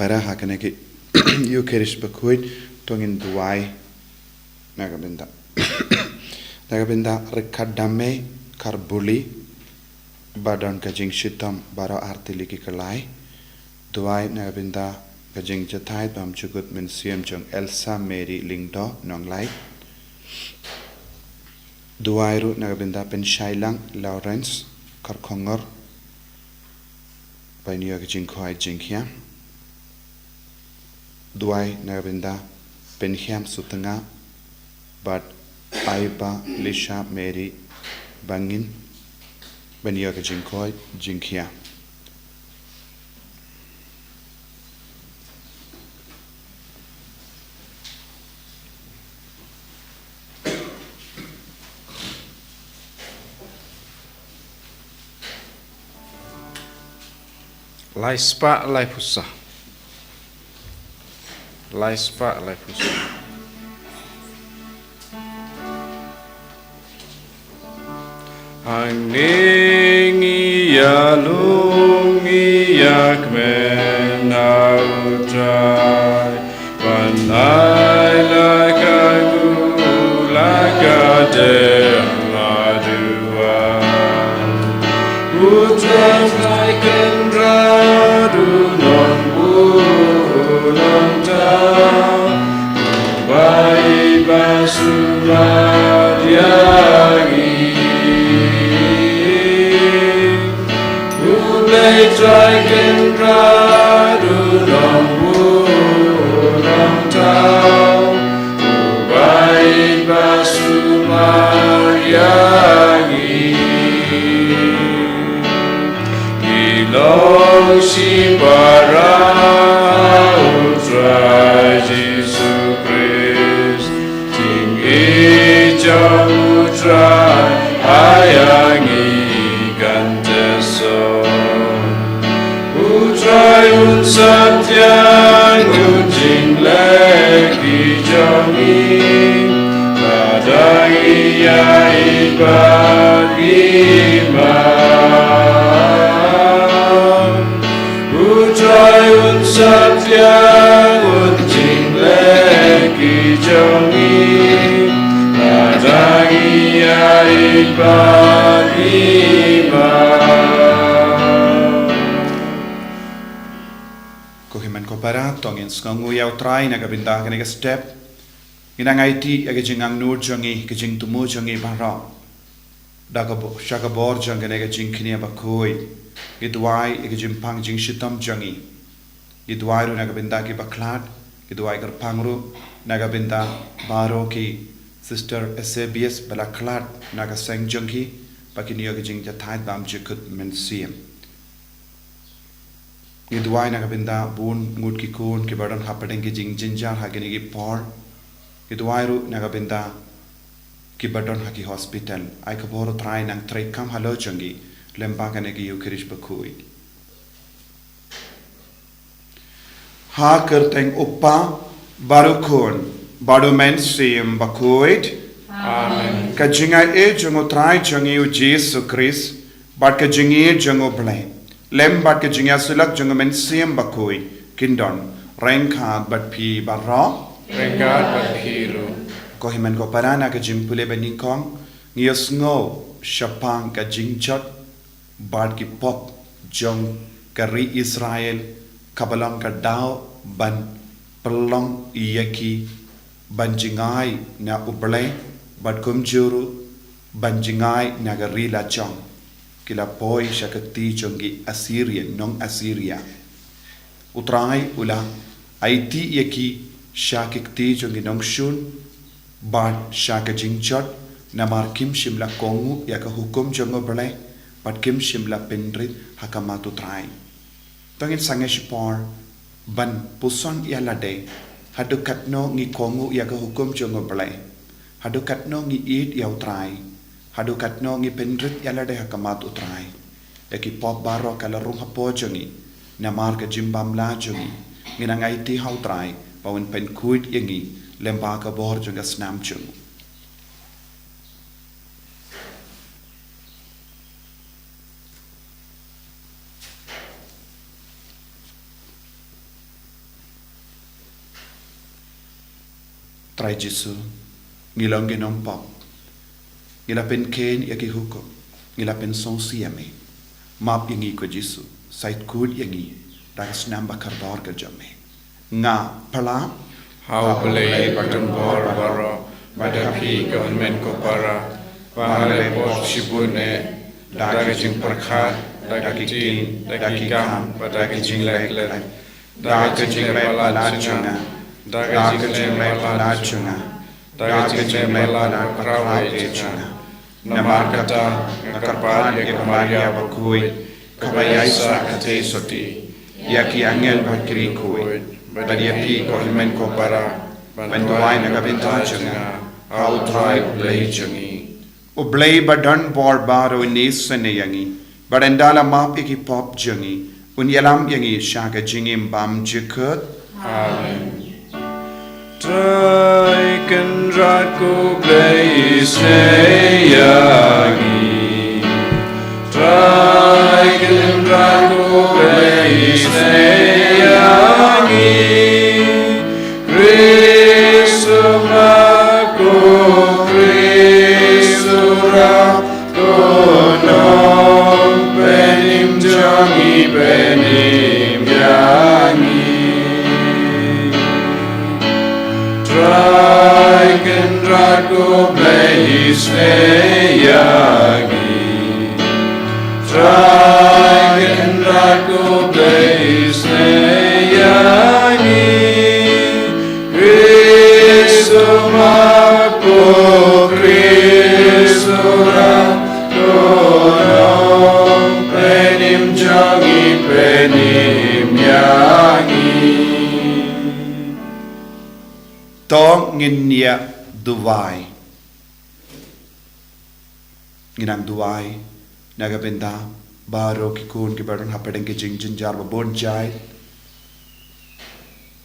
para hakaneki Eucharish Bakhuid tongin duai nagabinda rekadame karbuli badan kajing shitam baro artili ki kalai duai nagabinda kajing jatai bam chugut min siam jong Elsa Mary Lingdo nonglai duai ru nagabinda pen Shailang Lawrence karkhongor Painiya kajing khoi jingkhia Duai nagabinda penhiam sutanga but Aiba Lisha Mary Bangin Bania Jinkoi Jinkia Lai spa lai pusa. Lai spa lai pusa. Angning ialung iak menautai Panai lakagu lakadem laduan Utras laiken radu non bulan tau Ubai basumadiagi Dragon radu long tau Ubai basumariagi Ilong si parau trai Jesus Christ Ting ijam utrai hayangi ganteso Utrai satyang ujing lagi jangi Padai yai bagi mam Utrai satyang ujing lagi jangi Padai yai bagi mam Para tongin skangu yau try nagabinda kanega step inang IT agajingang nur jangi kajing tumu jangi bara dagabo shagabor jang kanega jingkini Bakhuid idwai agajimpang jing shitam jangi idwai ru nagabinda ki baklat idwai kar pangru nagabinda baro ki sister SABS balaklat nagasang jangi pakini agajing jathai bam jikut mensiem Idwai nagabinda bun ngut ki kun ki badan hapadeng ki jing jinjar hagini ki por idwai ru nagabinda ki badan haki hospital ai ka boro try nang trai kam halo jangi lemba kane ki Eucharish Bakhuid ha kerteng uppa barukun badu men sim Bakhuid Amen ka jinga e jango try jangi u Jesus Christ bat ka jingi jango blame Lembat ke jingya sulak jungamen siam Bakhuid kindon rengkat bat pi barra Rengkat bat piru ko himan ko parana ke jimpule benikong ngios ngo shapang ka jingchot bat ki pop jong kari Israel kabalang ka dao ban pelong iyaki banjingai na uble bat kumjuru banjingai na gari la chong kila poi shakati jongi Assyria non Assyria utrai ula IT yaki shakikti jongi Nongstoin bad shaka jingchot namar kim shimla kongu yaka hukum jongo bale but kim shimla pendrit hakamatu trai tongin sangeshpor ban puson yalade hadukatno ngi kongu yaka hukum jongo bale hadukatno ngi eat yaw trai Hadukat no ngi pendrit yalade hakamat utrai eki pop baro kala rung hapo jongi namar ka jimbam la jongi nginang IT hau trai pawin pen kuit yengi lemba ka bor jonga snam jongu trai Jesu ngilong genom pop ngila pen ken yaki huko ngila pen song siame map yangi ko Jesu sait kud yangi ragas namba kardor ka jame nga pala How play button bor baro badapi government ko para pahale pot shibune dagajing perkhat dagakin dagikam badagajing leklet dagajing lepalachunga dagajing lepalachunga dagajing lepalachunga namar kata ngakarpal Maria Bakhuid kabayasa kate soti yaki angel bakri kuid badiapi government ko para bantuai nagabintachunga au try play chungi Oblay badan bor baro nisane yangi barandala map iki pop jungi unyalam yangi shaka jingim bam jikut Amen. Try can rako play yangi Try can rako play yangi Kristo mako Kristo rako nong penim jangi penim yangi Try can rako play yangi Try can rako play yangi Kristo mako Kristo rako nong penim jangi penim yangi to nginya duwai nginang duwai nagabenda baro kikun kibaron hapadeng ke jingjin jar babon jai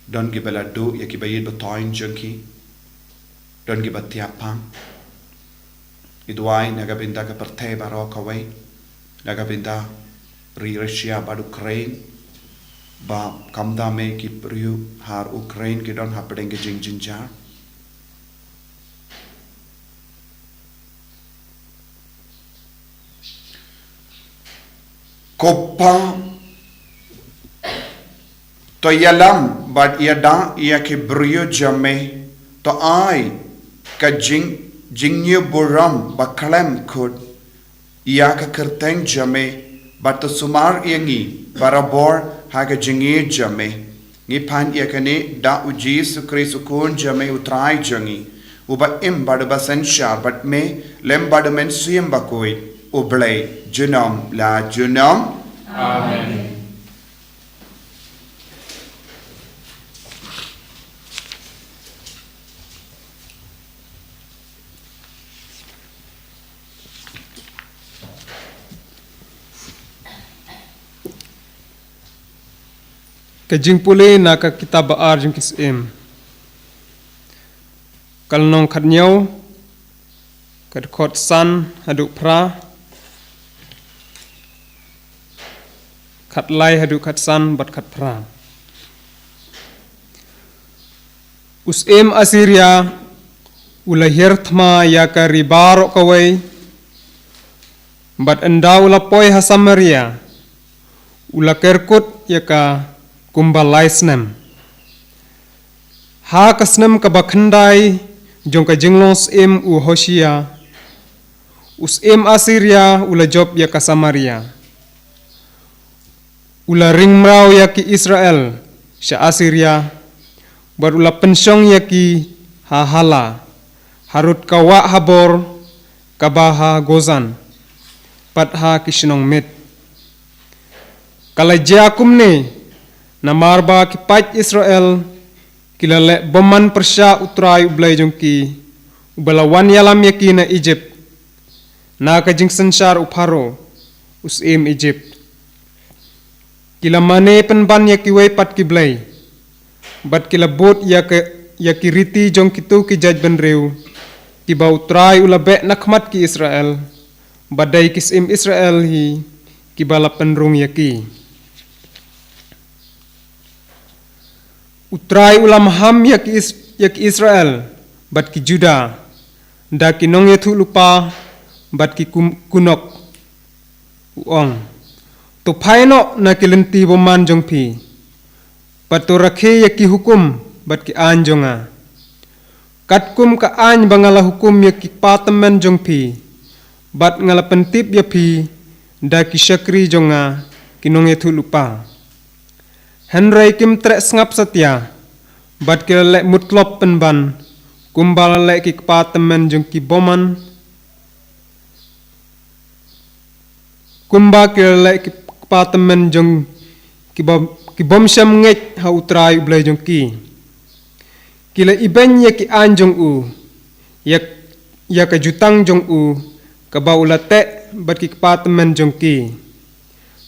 don gibela do yakibayid batoin junki don gibatiapang iduai nagabenda ka partay baro kawai nagabenda ri Russia bad Ukraine ba kamda me ki priyu har Ukraine ki don hapadeng ke jingjin jar Kopa to yalam but yada yake brio jame to ai ka jingyu buram Bakhuid kud yaka kerteng jame but to sumar yangi barabor haga jingi jame ngi pan yakane da uji sukri sukun jame utrai jangi uba im badaba senshar but me lem badamen suyem Bakhuid Oblay Junam la Junam Amen. Kajing puli naka kita baar jing kisim. Kalnong kadnyau kad kot san haduk pra kat lai haduk kat san bat kat pra. Usim Assyria ulahir thma yaka ribaro kawai bat endau lapoi ha Samaria ula kerkut yaka kumbalaisnem ha kasnem ka bakhandai jong ka jinglos im u Hoshia us im Assyria ula job ya ka Samaria ula ringmrau ya ki Israel sha Assyria bar ula pensyong ya ki ha hala harut kawa habor kabaha gozan patha kishnong mit kalajakum ne namarba ki pat Israel kilale boman persya utrai ublay jongki ubalawan yalam yaki na Egypt na kajing sensar uparo usim Egypt kila mane penban yaki way pat kiblay bat kila bot yaki riti jongki tu ki jaj benreu kiba utrai ulabe nakmat ki Israel badai kisim Israel hi kibala penrung yaki utrai ulam ham yak Israel bat ki Juda, da ki nong yethu lupa, bat ki kunok uong. To paino na kilenti boman jong pi, bat to rakhe ya ki hukum, bat ki anjonga. Kat kum ka an bangala hukum ya ki patemen jong pi, bat ngala pentip ya pi, da ki syakri jonga, ki nong yethu lupa. Henry kim trek sengap setia, bat ki lek mutlop penban, kumbala lek ki patemen jong ki boman, kumba ki lek ki patemen jong ki bom syam ngek ha utrai ublai jong ki. Kila iben ya ki an jong u, ya ka jutang jong u, ka baula te bat ki patemen jong ki.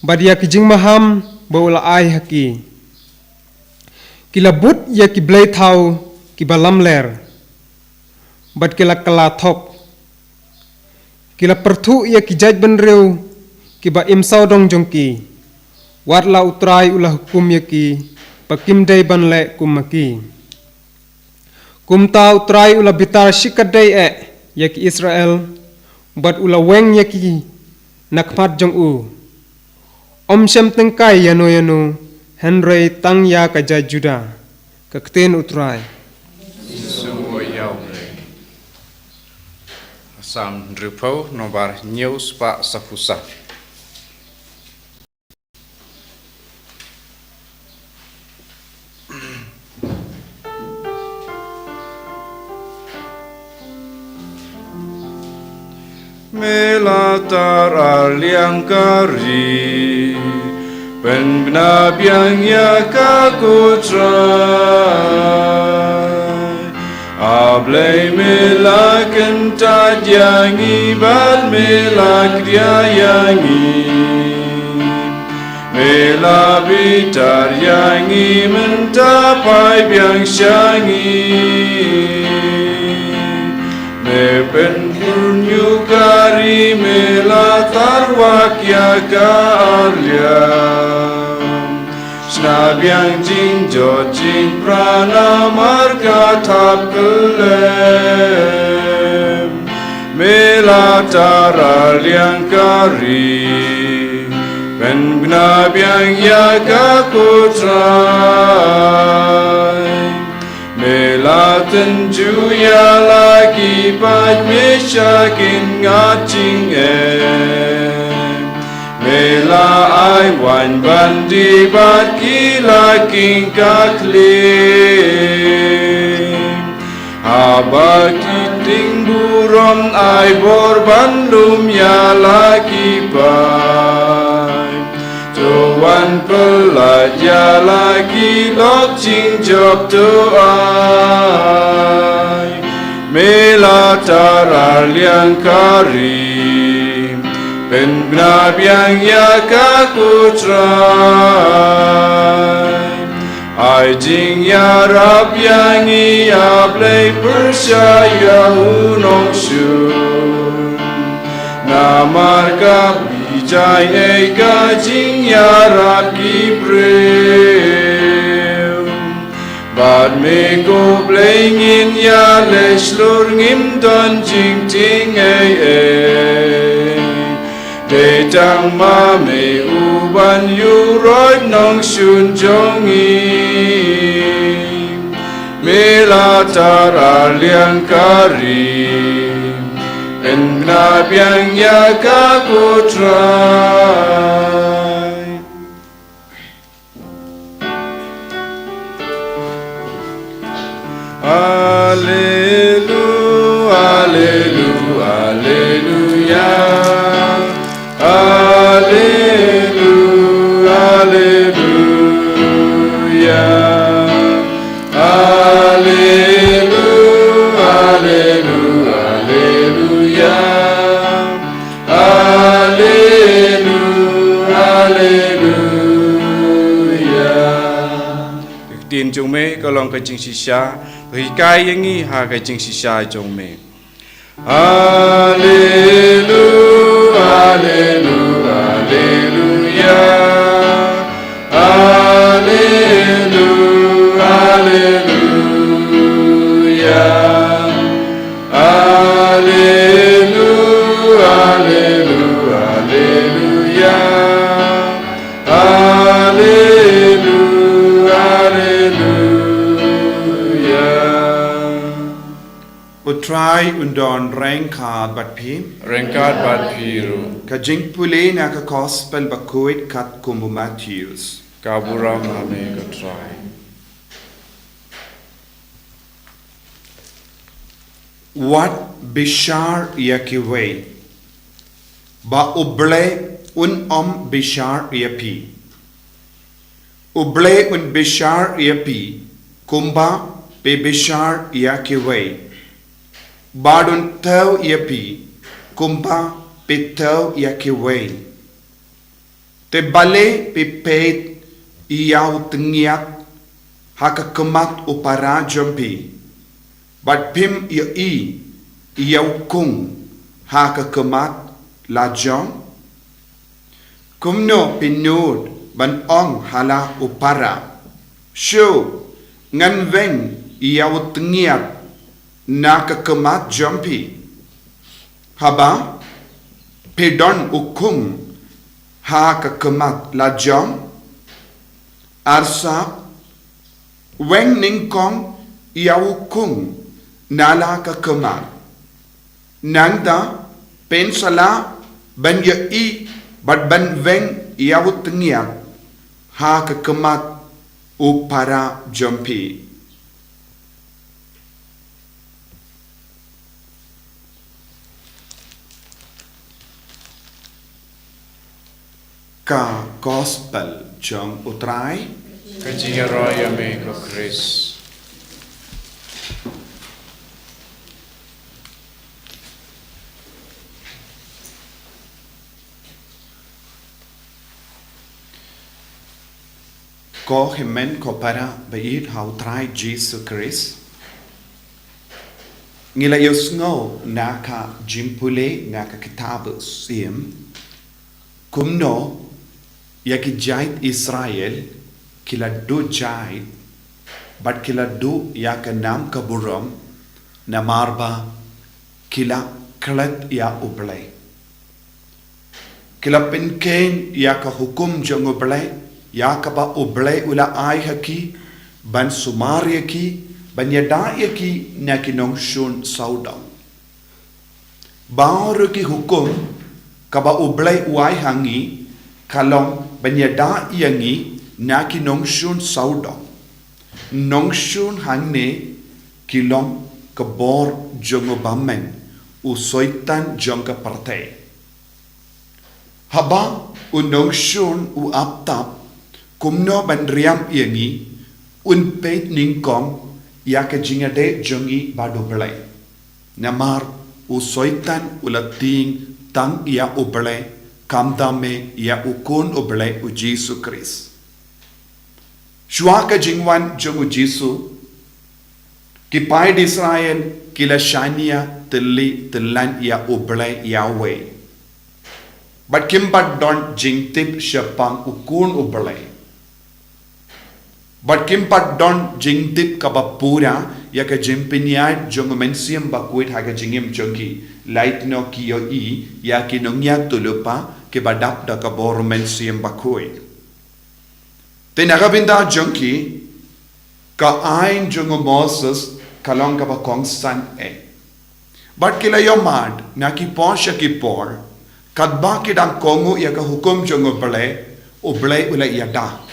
Bat ya ki jing maham baula ai haki. Kila but ya ki blai thau ki balam ler, bat kila kala thop. Kila perthu ya ki jaj benreu ki ba imsau dong jong ki. Wat la utrai ulah hukum ya ki, pakim day ban le kumaki. Kum ta utrai ulah bitar shikat day ya ki Israel, bat ulah weng ya ki nakmat jong u. Om syam tengkai yano, Henry tang ya ka jaj Juda, kakten utrai. Semua yau le. Sam drupau nomor news pak safusa. Melatar aliang kari, penbnabiang ya kaku try. Ablay melak entad yang ibad melak dia yang mela bitar yang mentapai biang syangi. Mepen punyukari melatar wakya kaarliam. Snabiang jing jo jing prana marga tap kelem. Melatar aliang kari, pen bnabiang yaga kutrai. Melaten juya lagi pat mesyakin ngacing Mela ai wan bandi bat kilaking kaklim Haba kiting buron ai borban lum ya lagi pat Tuan pelajar lagi lok jing job tuai Melatar aliang karim Ben bnabiang ya kaku try Ai jing ya rab yang ia play percaya Nongstoin Namar kapi Jai ega jing ya rapi breu Bad me go blingin ya leslur ngim don jing ting Detang ma me uban yu roi nong shun jongi Melatar aliang karim En bnabiang ya kaku try Alleluia, alleluia, alleluia Alleluia, alleluia Alleluia, alleluia, alleluia Alleluia, alleluia Tin chung me kalong ka jing sisha Ri kai yangi ha ka jing sisha chung me Alleluia, alleluia, alleluia Alleluia, alleluia utrai undon rengkad bat pim. Rengkat bat piru. Ka jing pule na ka gospel Bakhuid kat kumbu Matthews. Kaburam ame katrai. Wat bishar yakiwe. Ba uble un bishar yapi. Uble un bishar yapi. Kumba pe bishar yakiwe. Badun tau yapi. Kumba pe tau yakiwe. Te bale pe pet iyaw tengiat hakakemat upara jampi. But pim iyaw kung hakakemat lajong. Kumno pinud ban ong hala upara. Show ngan veng iyaw tengiat nakakemat jampi. Haba pedon ukung hakakemat lajong. Arsa weng ningkong iyaw kung nala kakemat. Nangda pensala ban bat ban veng iyaw tengiat hakakemat upara jampi. Ka gospel jong utrai Kajingaroy ame ko Chris. ko himen ko para bait how try Jesus Christ. Ngila yusngo naka jimpule naka kitab sim kumno yaki jait Israel kila do jait but kila do yaka nam kaburam na marba kila klat ya uble kila penken yaka hukum jong uble yaka ba uble ula ai haki ban sumar yaki ban yada yaki naki nongstoin saudang baru ki hukum kaba ublay uay hangi kalong banyada yangi naki nongstoin saudong nongstoin hangne kilong kabor jongo bamen usoitan jonga partay haba u nongstoin u aptap kumno bandriam yangi un peit ningkong yaka jingade jongi badoblay namar usoitan ulating tang ia uble kamdame ia ukun uble u Jesus Christ. Shwaka jingwan jong u Jesus kipai di Israel kila shania teli telan ia uble Yahweh. But kimbat don jingtip syapang ukun uble. But kimpat don jingtip kabapura ya ka jimpinyad jong mensiam Bakhuid haga jingim jongi light no kiyo ya ki nongya tulupa ke badap da kabor mensiam Bakhuid. Tenagabinda jongi ka ain jong Moses kalong ka ba kongsan But kila yomad na ki posha ki por kadba ki dang kongu ya ka hukum jong uble ula yada.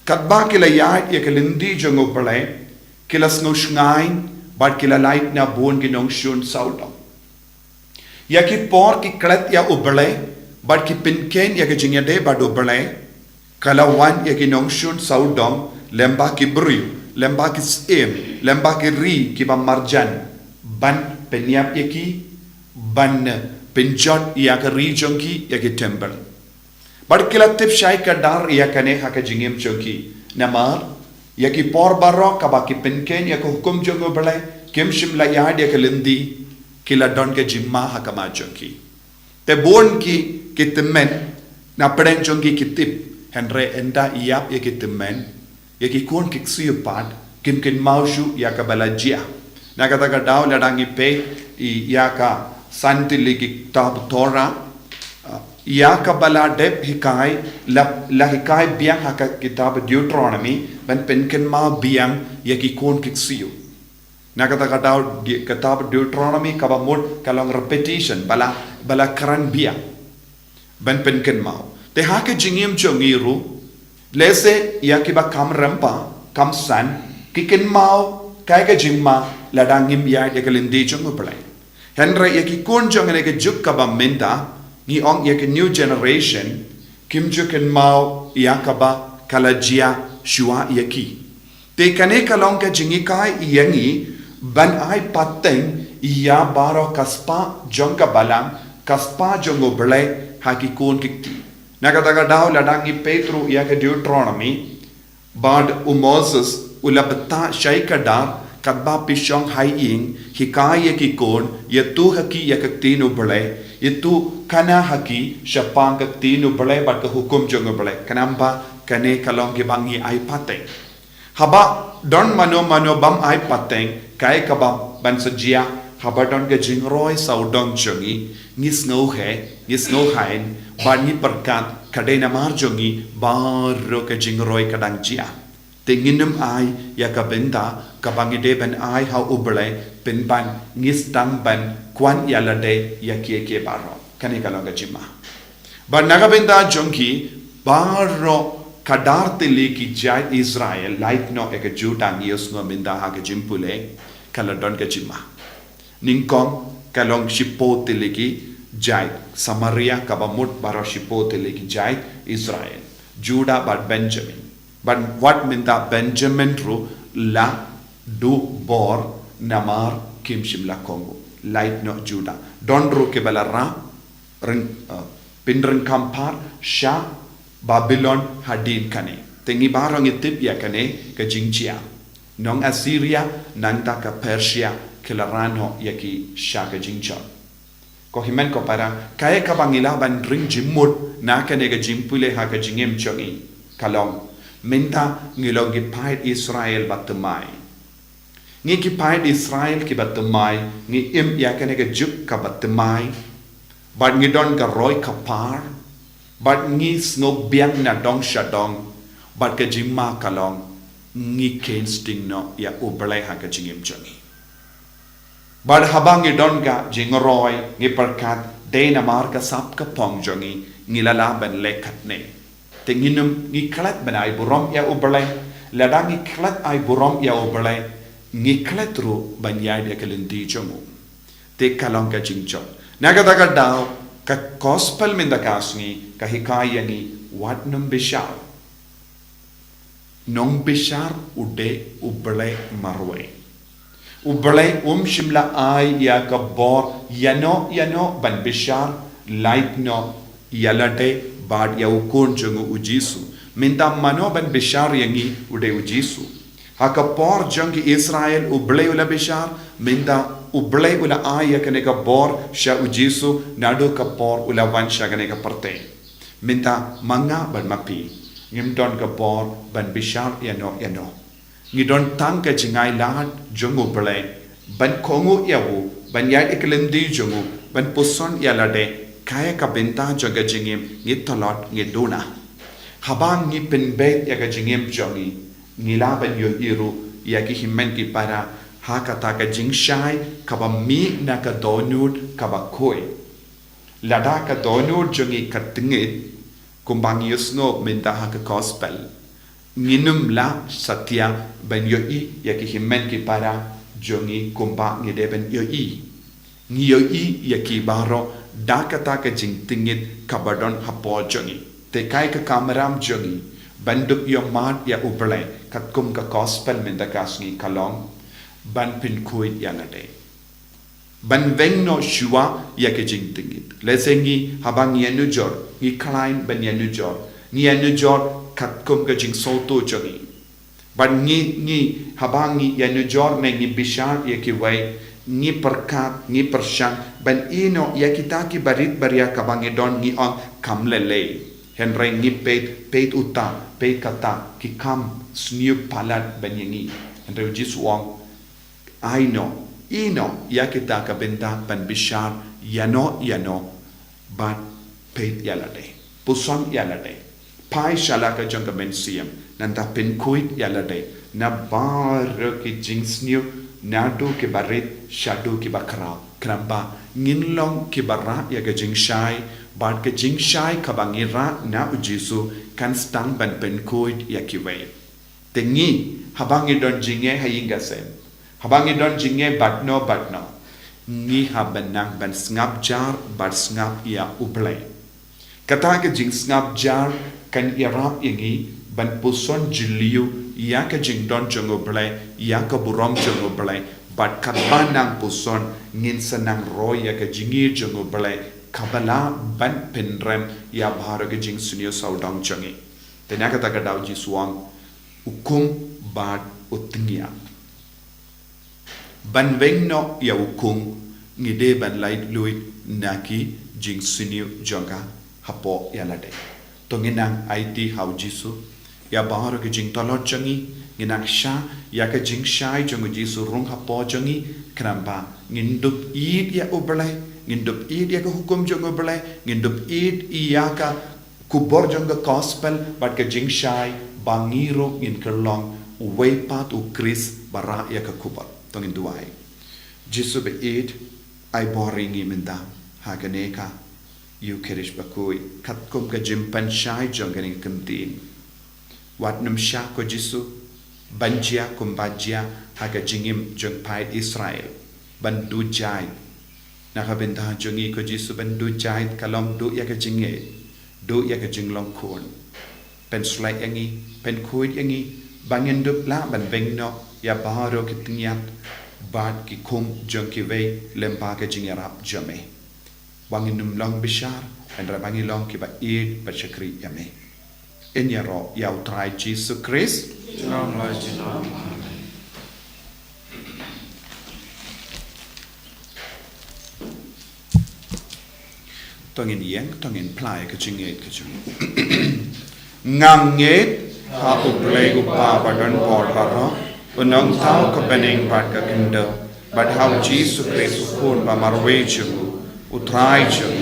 Kadba kila yait ya kalindi jong uble kila snushngain but kila light na buon ginongstoin saudong. Ya ki por ki klet ya uble but ki pinken ya ki jingyade bad uble kala wan ya ginongstoin saudong lemba ki bru lemba ki sem lemba ki ri ki ba marjan ban penyap ya ki ban penjot ya ka ri jongki ya ki temple. But kila tip shai ka dar ya kane haka jingim choki namar ya ki por baro kabaki penken ya ko hukum jongo bale kim shimla yad ya kalindi kila don ke jimma haka ma choki te bon ki kitmen na pren jongi kitip henre enda iap ya kitmen ya ki kon kiksi pad kim kin maushu ya ka balajia na kata ka daw ladangi pe ya ka santi ligi tab tora ya kabala dep hikai la hikai biang haka kitab Deuteronomy ban penken ma biang ya ki kon kiksiu Nakata kitab Deuteronomy kabamut kalong repetition bala karan bia ban penken mau. Te hake jingim jongiru lese ya kiba kam rampa kam san kiken mau kai ka jimma ladangim ya de kalindi jongu play. Henry ya ki kun jongene ke juk kabam minta ni ong ya ke new generation kim juken mau ya kaba kalajia shua ya ki. Te kane kalong ka jingi kai yangi ban ai pateng iya baro kaspa jongka balang kaspa jongo blay haki kun kikti. Nakataga daw ladangi Petro iya ke Deuteronomy bad Moses ulabta shaykadar kadba pishong haying hikaya ki kon yetu haki yakaktino blay yetu kana haki shapang kaktino blay bat ka hukum jongo blay kanamba kane kalong ki bangi ai pateng. Haba don mano bam ai pateng kai kabam ban sajia haba don ke jingroi saudong jongi ngis ngau hain ban ni perkat kadai namar jongi baro ke jingroi kadang jia tinginum ai ya kabenda kabangi de ban ai ha uble pen ban ngis tang ban kwan ya lade ya ke baro kani kalong ke jima ban nagabenda jongi baro kadar tili ki jai Israel light no eka juda ngios no minda ha ke jimpule kala don ke jima ningkong kalong shipo tili ki jai Samaria kabamut baro shipo tili ki jai Israel Judah but Benjamin but what minda Benjamin ru la du bor namar kim shimla Kongo light no Judah don ru ke balara pindren kampar sha Babylon hadin kane tengi barang itip ya kane ke jingcia nong Assyria nanta ka Persia kelarano ya ki sha ke jingcha ko himen ko para kaya ka bangila ban ring jimut na kane ke jimpule ha ke jingem chongi kalong minta ngilong ki pait Israel batemai ngi ki pait Israel ki batemai ngi im ya kane ke juk ka batemai ban ngi don ka roy kapar but ngi snow biang na dong shadong but ke jimma kalong ngi ken sting no ya ublay ha ke jingim changi but habang ngi don ga jingoroi ngi perkat de na mar ka sap ka pong jongi ngi lala ben lekat ne tinginum ngi klat ben ai burom ya ublay ladang ngi klat ai burom ya ublay ngi klat ru ban ya de kelindi jongu te kalong ka jingchon nagadaga daw ka gospel minda kasngi ka hikaya ni wat nung bishar ude uble marwe uble shimla ay ya ka bor yano ban bishar light no yalate bad ya ukon jungu ujisu minda mano ban bishar yangi ude ujisu haka por jangi Israel uble ula bishar minda ublay ula aya kane ka bor sha ujisu nadu ka por ula wan sha kane ka parte minta manga ban mapi ngim don ka bor ban bishar yano ngi don tang ka jingai lahat jongu ublay ban kongu yawu ban yai eklendi jongu ban puson yalade kaya ka benta jaga jingim ngi tolot ngi dona habang ngi penbet ya ka jingim jongi ngila ban yo iru ya ki himmen ki para hakata ka jingshai kaba mi na ka donut kaba koi lada ka donut jongi katingit kumbang yusno minta ha ka gospel nginum la satya ben yo I ya ki himmen ki para jongi kumba ngide ben yo I ngi yo I ya ki baro dakata ka jingtingit kabadon hapo jongi te kai ka kameram jongi banduk yo mat ya ublay kat kum ka gospel minta kasngi kalong ban pin kuit yanade ban veng no shua ya ke jing tingit lesengi habang yanu jor ngi klein ban yanu jor kat kum ka jing soto jongi ban ngi habang ngi yanu jor me ngi bishar ya ki wai ngi perkat ngi persyang ban ino ya kita ki barit baria kabang don ngi on kamlele henry ngi pet uta pet kata ki kam sniu palat ban yangi henry jiswang ino ya kita ka benda ban bishar yano ban pet yalade puson yalade pai shala ka jang ben siam nanta pen kuit yalade na bar ki jingsniu nadu ki barit shadu ki bakrau kramba ngin long ki barra ya ga jing shai bad ka jing shai kabangira na ujisu kan stang ban pen koid ya ki wei tengi habangi don jinge hayinga sem habangi don jinge batno ni habanang ban ngap jar bad ngap ya ublai kata ka jing ngap jar kan irap yangi ban puson jiliu ya ka jing don jongo blai ya ka burom jongo blai bad kabanang puson ngin sanang roy ya ka jingi jongo blai kabala ban penrem ya bharo ka jing sunyo saudang jongi tenya kata ka daw ji suang ukum bad utngia ban vengno ya ukum ngide ban light lui naki jing sunyo jonga hapo ya lade to nginang IT hau jisu ya baharo ke jing tolot jangi nginang sha ya ke jing shai jongo jisu rung hapo jangi kramba ngindup id ya uberlai ngindup id ya ke hukum jongo uberlai ngindup id ya ka kubor jongo gospel bat ke jing shai bangiro ngin kerlong way pat u kris bara ya ke kubor to nginduai jisu be id ai boringi mendam haganeka you kerish bakui kat kum ka jimpan shai jonganing kentin wat num sha ko jisu banjia kumbajia haga jingim jong pai Israel bandu jai na ka benda jongi ko jisu bandu jai kalong du ya ka jinge du ya ka jinglong kun pen slai yangi pen kuid yangi bangin dup la ban bengno ya baharo kitnyat bat ki kum jong ki ve lempa ka jingarap jame bangin num long bishar and rabangi long ki ba id ba chakri yame in yaro yau try Jesus Christ Nam lai jinam. tongin yang tongin plai ka jinget ka chung nganget ha uplay upa badan por haro unang tao ka bening bat ka kindo but how Jesus Christ upon ba marwe chung utrai chung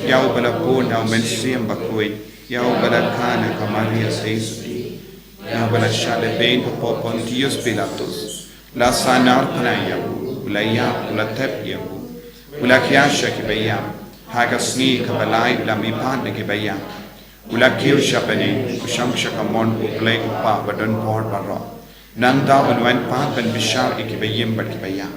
yau bala pun au mensiam Bakhuid yau bala kana ka Maria Seisuti yau bala shale ben po Pontius Pilatus la sanar panaya ulaya ulatep yahu ulakyasha ki bayam haga sni ka balai la mi pan ki bayam ulakyu shapani kusham shakamon uplay upa badon por baro nanda unwen pa ben bishar ki bayim bat ki bayam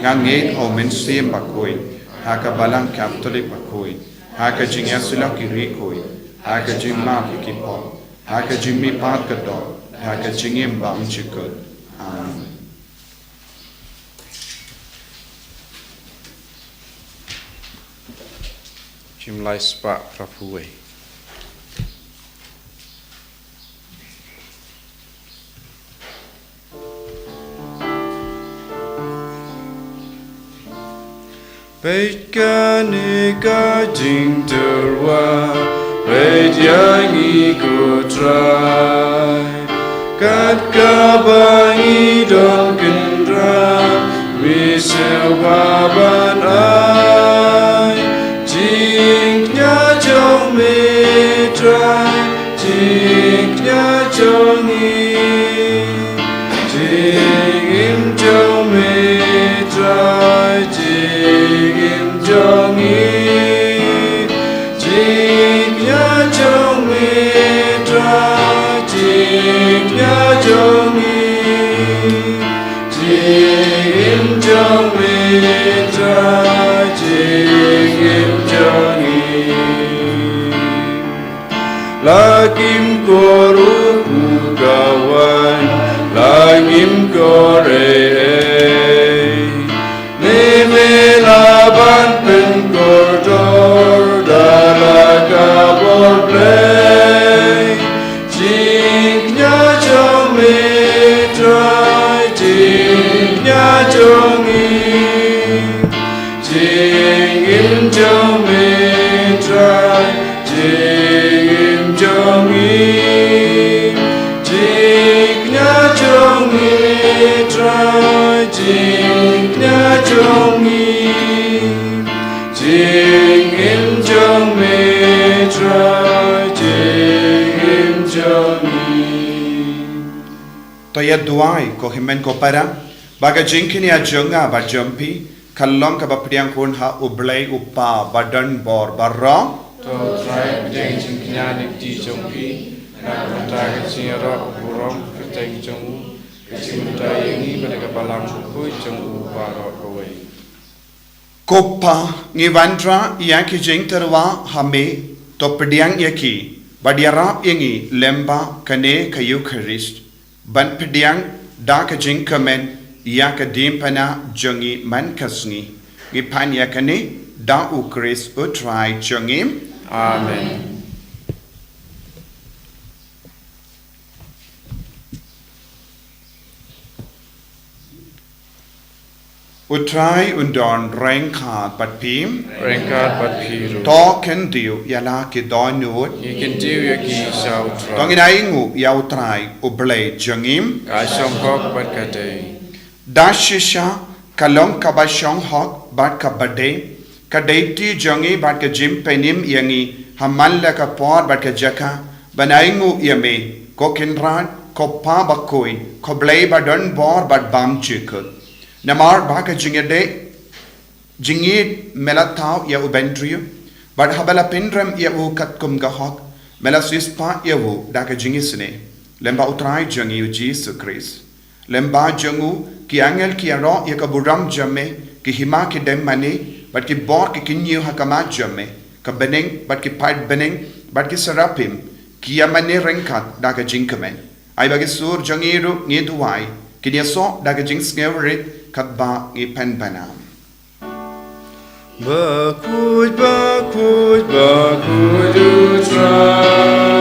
nganget au mensiam Bakhuid haka balang Catholic Bakhuid haka jingya sila ki rikoi haka jingma ki po haka jingmi pat ka do haka jingim bang chikut amen Jim lai spa prafuwe. Beit ka jing terwa beit yang ikut try kat ka bangi don kendra misel baban ai jing nya jong me try jing nya jong i jing im jong me try jing jong i jing nya jong me try jing nya jong i jing jong me try jing jong i lakim koru kawan lakim kore laban pengkoridor dalam kabur play jingnya jong metrai jingnya jong jingim jong metrai jingim jong jingnya jong metrai jingnya jong jing im jong me try jing im jong to ya duai ko himen ko para Baga jinkini a junga ba jumpi, kalong ka ba pediang kun ha ublay upa badan bor barra. To try pedang jingknya di jompi, nak mentah kecira burung pedang jomu, kecimuta yangi pada kepalang buku jomu barok kawai. Kopa ngi vandra yaki jing terwa hame to pediang yaki badiarap yangi lemba kane ka Eucharist ban pediang da ka jing kamen yaka dimpana jongi man kasngi ngi pan yakane da Eucharist utrai jongim. Amen. Utrai undon rengkat bat pim. Rengkat bat piru. To ken diu yala ki donut. Ikan diu yaki sautra. Tongin aingu ya utrai ublay jongim. Kasongkok bat kadai. Dashisha kalong kabashong hok bat kabade. Kadaiti jongi bat ka jimpenim yangi hamalla ka por bat ka jaka. Banaingu yame ko kinran ko pa Bakhuid ko blay badon bor bat bam chikut. Namar baka jingede jingid melatau ya ubendriu bad habala pindram ya u katkum gahok melasispa ya u daka jingisne lemba utrai jangi u Jesus Christ lemba jangu ki angel ki aro ya kaburam jamme ki hima ki dem mani bad ki bor ki kinyu hakama jamme ka beneng bad ki pait beneng bad ki sarapim ki yamane rengkat daka jingkamen ai bagi sur jangiru ngeduai ki dia so daka jing sngevrit Kadba ipen banam. Bakhuid, Bakhuid, Bakhuid utrai.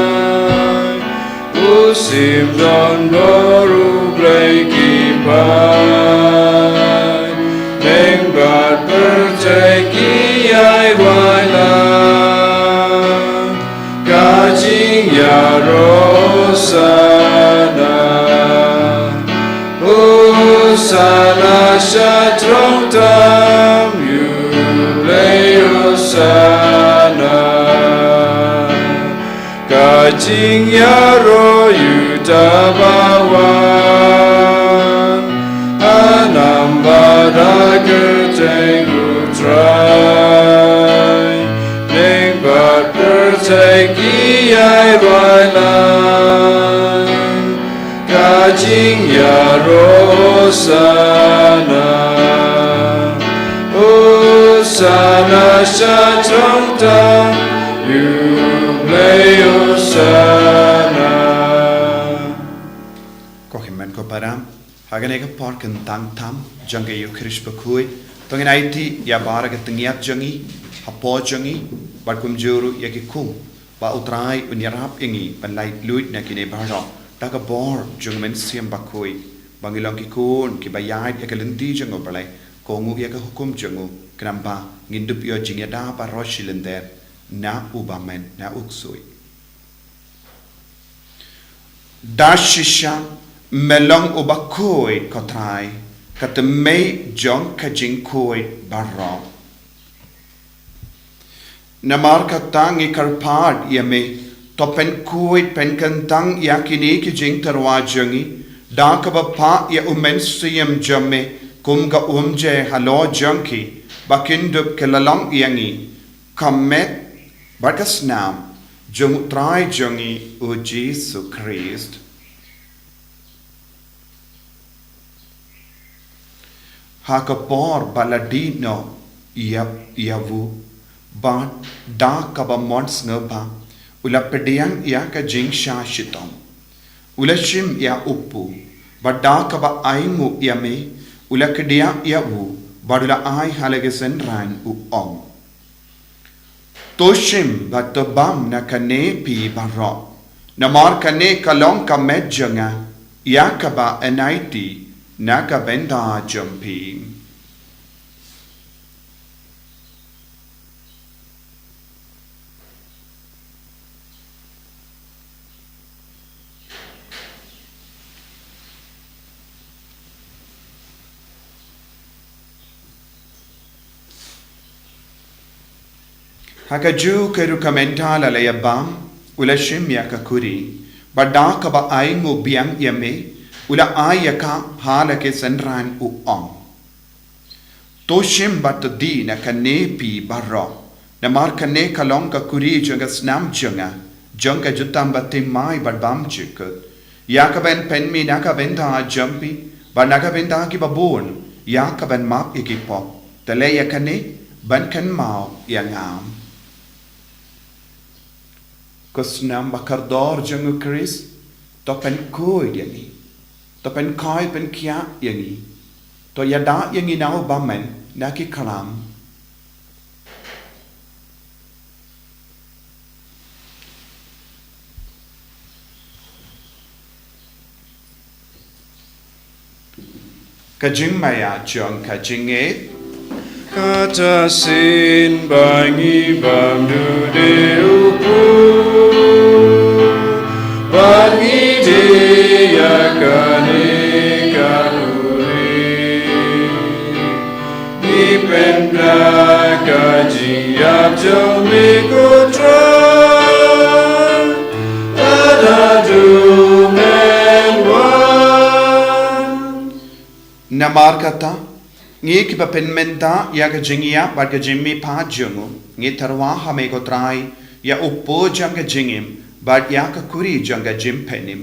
Usim don baru bleki pai. Mengbat perceki ai wailan. Kajing ya rosana. Sana shatrong tam sana kajing yaro yutabawan anambara kerteng utrai nengbat perteki ai wailan kajing yaro sana sana shatrong tam yublay sana. Kohimen ko param hagane ka por kentang tam jange Eucharist Bakhuid tongin aiti ya bara ka tengiat jangi hapo jangi bar kumjuru ya ki kum ba utrai unyarap ingi panlait luit na kine baro daga bor jung men siam Bakhuid bangilong ki kun ki bayai ya ka lenti jango balai kongu ya ka hukum jango kenamba ngindup yo jingya da pa roshilender na ubamen na uksui dashisha melong ubakoi kotrai katemei jong kajinkoi barro namar katang ikarpad yame topen kuit penkantang yakini ki jing tarwa jangi da kabapa ya umensiyam jamme kumga umje halo janki bakindup kelalang yangi kamet bakas nam jung trai jangi u Jesus Christ hakapor baladino yavu ban da kaba mons ngaba ulapediang ya ka jing shashitam ulashim ya upu bada kaba aingu yame ulakdia yavu badula ai halagesen ran u om toshim batabam na kane pi barro namar kane kalong ka medjanga yakaba enaiti naka benda jumpi Hakaju keru kamenta lalayabam ulashim yakakuri badaka ba aingu biang yame ula ayaka halake senran u ong toshim bat di na kanepi barro na mar kane kalong ka kuri jonga snam jonga jutam batte mai barbam chikut yakaben penmi nakaben da jampi ba nakaben da ki babon yakaben mak ikipo tale yakane ban kan mau yangam kusnam bakardor jonga Chris to pen koi yani to pen kai pen kia yani to yada yangi nau bamen naki kalam kajing maya jong kajing e Kata sin bangi bam du de upu bangi de yakane kanuri ni pendra kaji yap jo me kutra adadu men wan namar kata ngi ki ba pen menta ya ka jingia ba ka jimmi pa jungu ngi tarwa hame ko trai ya uppo jang ka jingim ba ya ka kuri jang ka jim penim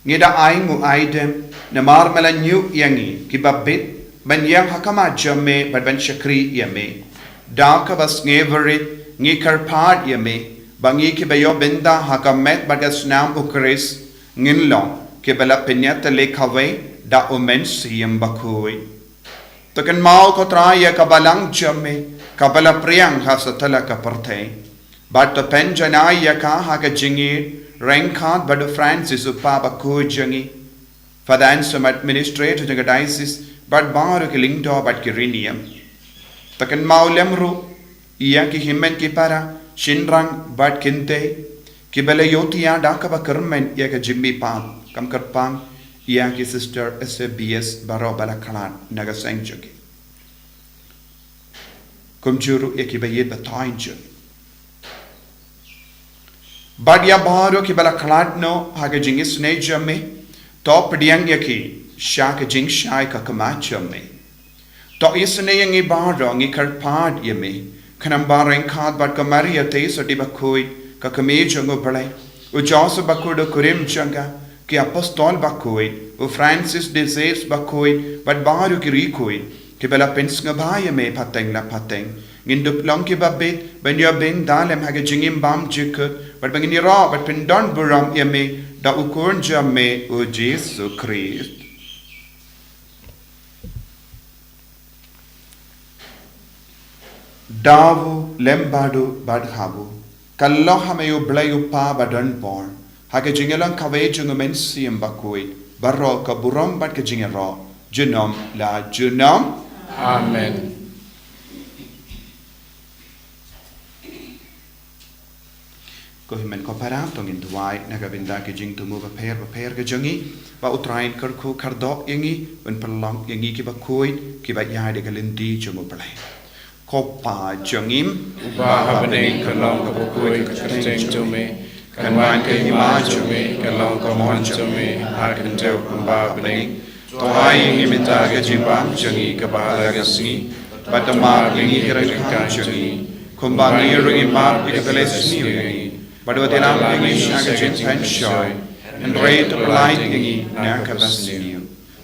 ngi da aingu aidem namar mala nyu yangi ki ba bit ban yang hakama jamme ba ban shakri yame da ka bas ngeverit ngi karpad yame ba ngi ki ba yo benda hakamet ba ka snam ukris ngin long ki ba la penyata le khawe da omen siyam bakhuid Takan mau ko traya kabalang jamme kabala priang hasatala ka parthe but to pen janaya ka ha ka jingi rankat badu Francis upa Bakhuid jangi fadan some administrator janga diocese but baru ki lingdo but ki rinium takan mau lemru iya ki himmen ki para shinrang but kinte ki bala yotiya daka ba kermen ya ka jimmi pa kam karpang iya ki sister SBS baro bala khalat naga sanctuary kumjuru eki bayed batainju badia baro ki bala khalat no haga jingis ne jamme top diang yaki shak jing shai ka kamachamme to isne yangi baro ngi karpad yeme khanam bareng khat bat kamaria te soti Bakhuid ka kamejungo balai u Joseph Bakhuid kurim changa ki apostol Bakhuid u Francis de Sales Bakhuid but baru ki Rikuid ki bela pensnga baya me pateng la pateng ngin dup long ki babet ben yo ben dalem haga jingim bam jikut but bangin ra but pendon buram yame da ukurn jamme u Jesu Christ davu lembadu badhabu kallo hameyu blayu pa badan por haga jingelang kawe jungu mensiam Bakhuid barro ka buram bat ka jingero junom la junom Amen ko himen ko para tong in duai naga binda ke jing tu mu ba per ke jangi ba utrain kar khu khardo yangi ben perlong yangi ki Bakhuid ki ba ya de kalindi jumu balai ko pa jangim uba habane kalong ka Bakhuid ka teng jume Kanwan ke ima jume kalong ka mon jume hakin teu kumba bane toai ngi minta ke jimbam jangi ka bala ka singi batama ngi kira ka jangi kumba ngi ringi ma ke beles ni Badu tilam ngi shaga jin pen shoy and rate to light ngi na ka basniu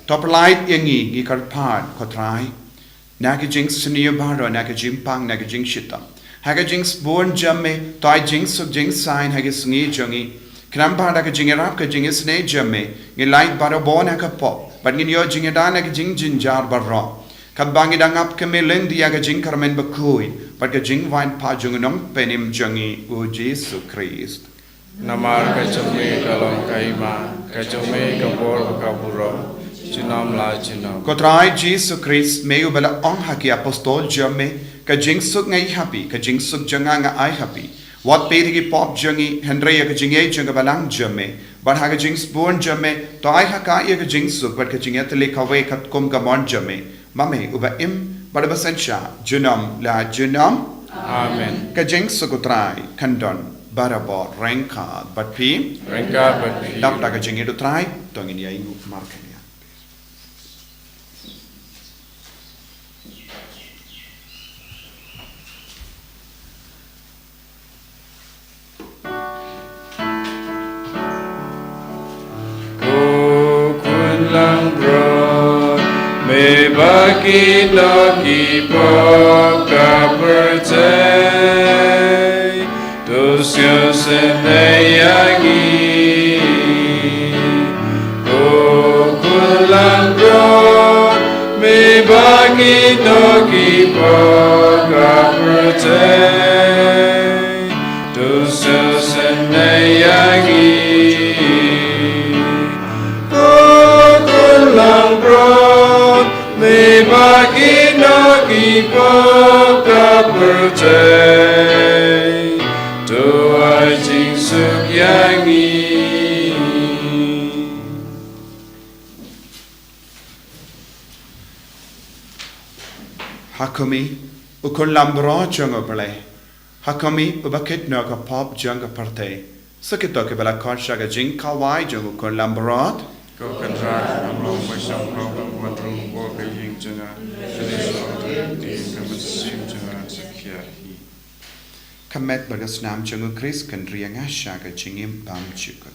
top light ngi gi karpad ko trai na ke jing sniu baro na ke jimpang na ke jing shita haga jings born jamme toy jings sub jing sign haga sngi jongi kram bada ka jingerap ka jingis ne jamme ngi light baro bona ka pop but ngi yo jingedana ka jing jinjar barro kabangi dangap ke melendi aga jing karmen Bakhuid but ka jing vain pa jungnong penim jongi u Jesu Christ namar ka jume kalong ka ima ka jume ka bor ka buro jinam la jinam ko trai Jesu Christ meu bela ong haki apostol jamme ka jing suk ngai happy ka jing suk janga nga ai happy what perigi pop jangi henry ka jinge janga balang jamme but haga jing born jamme to ai haka ka jing suk but ka jinge tele ka we kat kom ka mon jamme mame uba im but basencha junam la junam amen ka jing suk trai kandon barabo renka but pi renka but pi dap ta ka jinge do trai tongin ya ingu markenia Bakhuid no kipo kapercay Dosyo senayagi Kukulang bro Me Bakhuid no kipo kapercay Dosyo senayagi Kukulang bro Me Bakhuid no kipo kapercay Doa jing suk yangi Hakumi ukun lambro jungo bale. Hakumi ubakit no ka pop jungo parte. Sakito ke bala korsha ga jing kawai jungo ukun lambro. Go contra among my song problem what room walk yin jana di kamasim jana sakya hi Kamet bagas nam jungo Chris kan rianga shaga jingim pam chukut.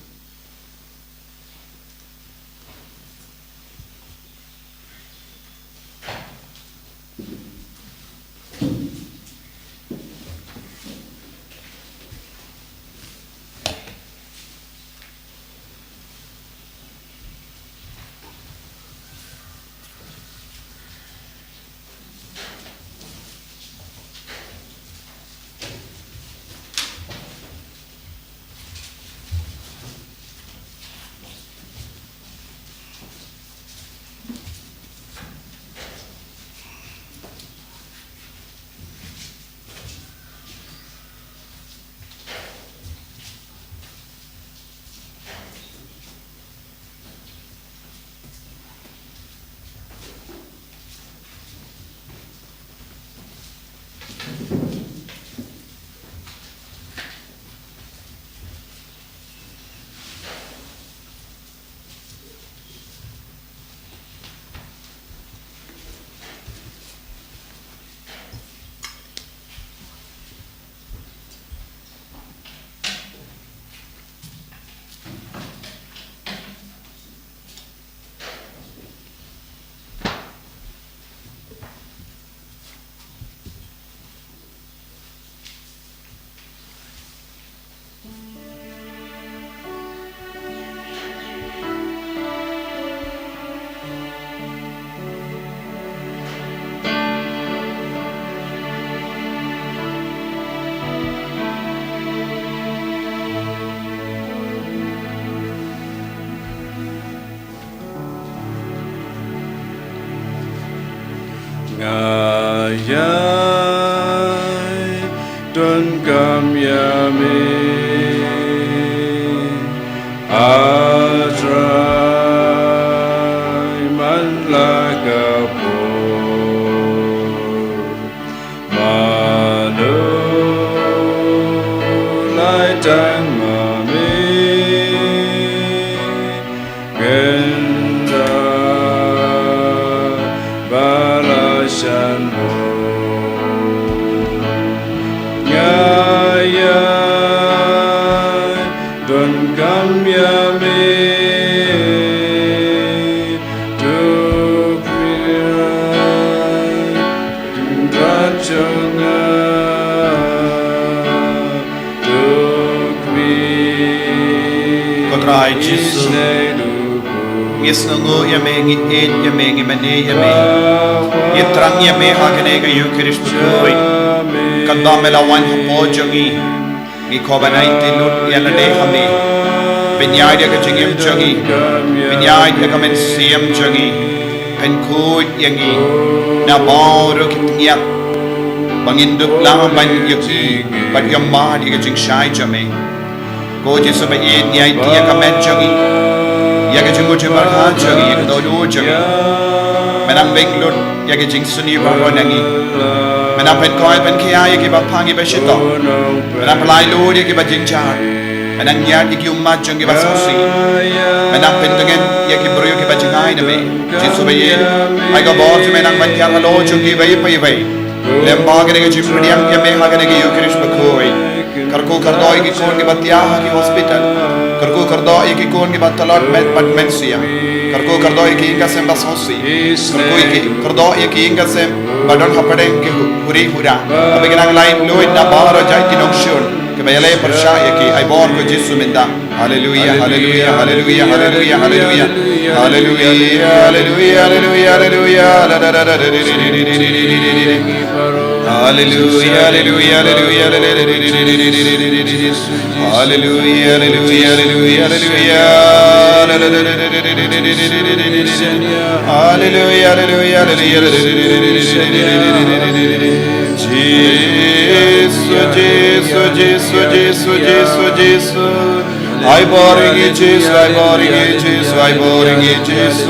Ngayai Don Kamyame Adrai Manlagapo Manu Laitang Mame Genda Balashanmo Ngayai Don Kamyame Dukrirai Dundrachonga Dukri Kotrai Jisu. Ngis nungu yame ngit yame ngimane yame. Yitrang yame hakane ga yukirish bukoi. Kadamela wan hapo jongi. Ngi kobanai tinut yanade hame. Binyai dia kecingim jongi. Binyai dia kamen siam jongi. Penkut yangi. Na baru kitnyak. Banginduk lama ban yuki. Ban yamma dia kecing shai jame. Ko Jisu ba yin yai dia kamen jongi. Yaga jungo jumar ha jongi yaga dodo jongi. Menam benglun yaga jing suni baronangi. Menam pen koi pen kia yaga ba pangi ba shito. Menam pelai lu yaga ba jing char. Menam nyar yaga umma jongi ba sosi. Menam pen tengen yaga bro yaga ba jingai na me. Jisu ba yin. Ai ga bo tu menam ban kia halo jongi ba yipa yipai. Lemba ga yaga jim priyam kia me ha ga yaga yukirish ba koi. Karko kardoi ki kon ki batiah ki hospital. Karko kardoi ki kon ki batalot met mensia. Karko kardo iki inga sem basosi. Karko iki kardo iki inga sem badon hapadeng ke huri hura. Abeginang lain loin na baharo jai ki Nongstoin. Ke bayale persha iki ai bor ko Jesu minda. Hallelujah, hallelujah, hallelujah, hallelujah, hallelujah. Hallelujah, hallelujah, hallelujah, hallelujah. Hallelujah, hallelujah, hallelujah, hallelujah, hallelujah, hallelujah, hallelujah. Hallelujah, hallelujah, hallelujah. Jesus, Jesus, Jesus, Jesus, Jesus, Jesus. I boring it, Jesus, I boring it, Jesus, I boring it, Jesus.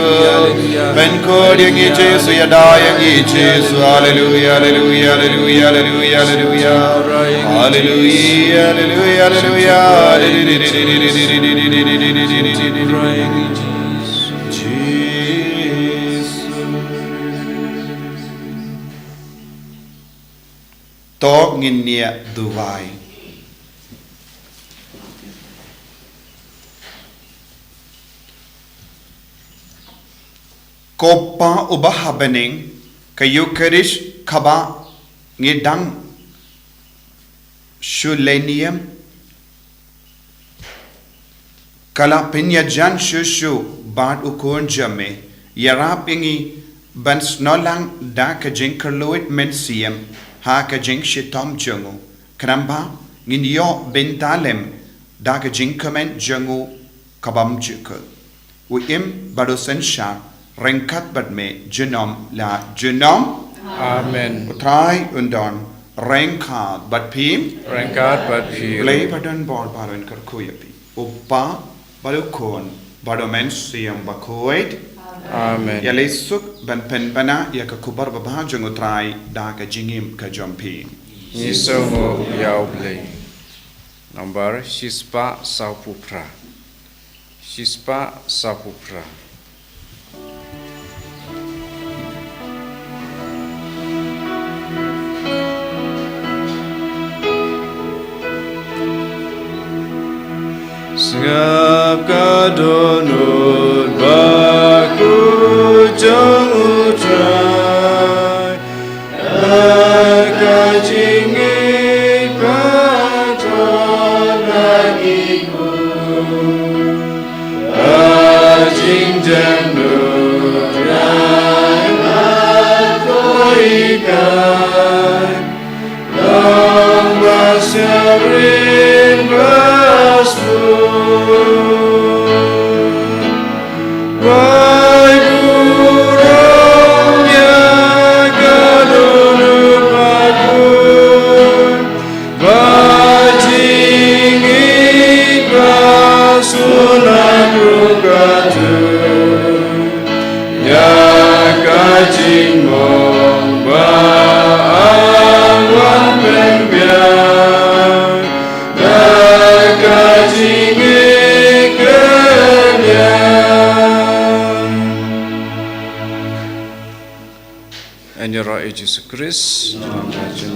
Ben coding it, Jesus, you dying it, Jesus. Hallelujah, hallelujah, hallelujah, hallelujah, hallelujah. Hallelujah, hallelujah, hallelujah. Jesus. Talk in near Dubai. Kopa ubah bening kayu kerish khaba ngedang shulenium kala pinya jan shushu bad ukon jame yara pingi ban snolang da ka jinkerloid mensium ha ka jink shitom jungu kramba ngin yo bentalem da ka jinkamen jungu kabam jukul uim badosen sha Rengkat badme genom la genom. Amen. Utrai undon rengkat badpim. Rengkat badpim. Play badan bor baron kerkuyapi. Upa balukon badomen siam Bakhuid. Amen. Yalisuk ban penbana ya kakubar babajung utrai da ka jingim ka jompi. Nisomo yauble. Nomor sispa saupupra. Sispa saupupra. Ngap kadonut baku jong utrai akajingit patron bagiku ajing janut rahmat koikan long masyarin basmu Jesus Christ, dalam Raja